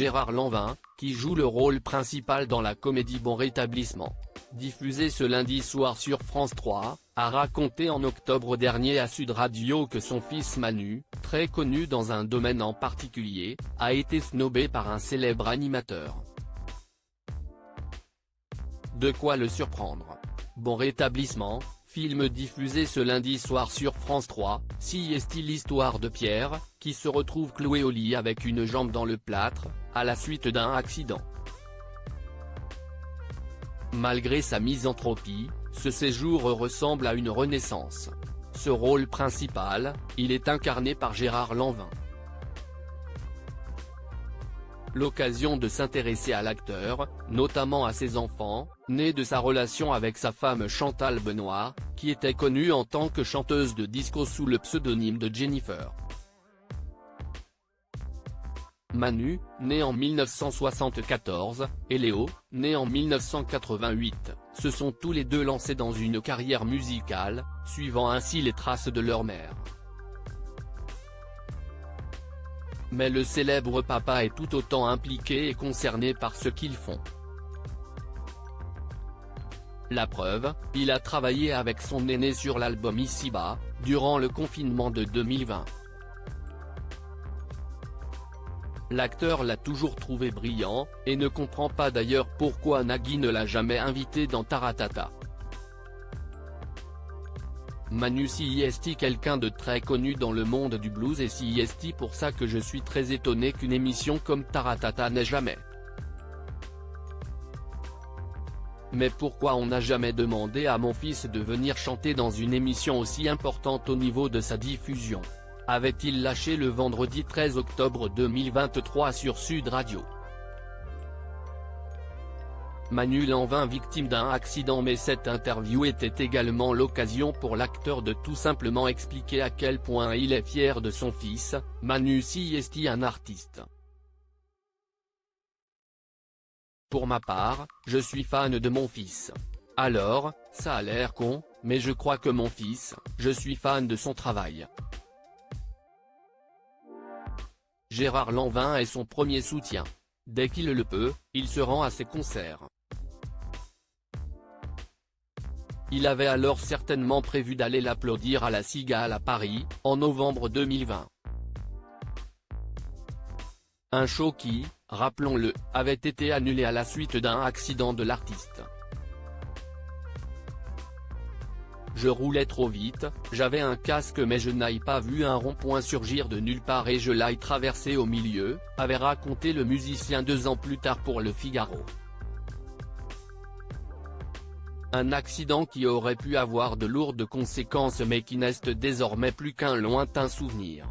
Gérard Lanvin, qui joue le rôle principal dans la comédie Bon Rétablissement, diffusée ce lundi soir sur France 3, a raconté en octobre dernier à Sud Radio que son fils Manu, très connu dans un domaine en particulier, a été snobé par un célèbre animateur. De quoi le surprendre. Bon Rétablissement, film diffusé ce lundi soir sur France 3, s'y est l'histoire de Pierre, qui se retrouve cloué au lit avec une jambe dans le plâtre, à la suite d'un accident. Malgré sa misanthropie, ce séjour ressemble à une renaissance. Ce rôle principal, il est incarné par Gérard Lanvin. L'occasion de s'intéresser à l'acteur, notamment à ses enfants, nés de sa relation avec sa femme Chantal Benoît, qui était connue en tant que chanteuse de disco sous le pseudonyme de Jennifer. Manu, né en 1974, et Léo, né en 1988, se sont tous les deux lancés dans une carrière musicale, suivant ainsi les traces de leur mère. Mais le célèbre papa est tout autant impliqué et concerné par ce qu'ils font. La preuve, il a travaillé avec son aîné sur l'album Ici-bas, durant le confinement de 2020. L'acteur l'a toujours trouvé brillant, et ne comprend pas d'ailleurs pourquoi Nagui ne l'a jamais invité dans Taratata. Manu s'y est quelqu'un de très connu dans le monde du blues et s'y est pour ça que je suis très étonné qu'une émission comme Taratata n'ait jamais. Mais pourquoi on n'a jamais demandé à mon fils de venir chanter dans une émission aussi importante au niveau de sa diffusion ? Avait-il lâché le vendredi 13 octobre 2023 sur Sud Radio. Manu Lanvin victime d'un accident. Mais cette interview était également l'occasion pour l'acteur de tout simplement expliquer à quel point il est fier de son fils, Manu si est un artiste. Pour ma part, je suis fan de mon fils. Alors, ça a l'air con, mais je crois que mon fils, je suis fan de son travail. Gérard Lanvin est son premier soutien. Dès qu'il le peut, il se rend à ses concerts. Il avait alors certainement prévu d'aller l'applaudir à la Cigale à Paris, en novembre 2020. Un show qui, rappelons-le, avait été annulé à la suite d'un accident de l'artiste. Je roulais trop vite, j'avais un casque mais je n'ai pas vu un rond-point surgir de nulle part et je l'ai traversé au milieu, avait raconté le musicien 2 ans plus tard pour Le Figaro. Un accident qui aurait pu avoir de lourdes conséquences mais qui n'est désormais plus qu'un lointain souvenir.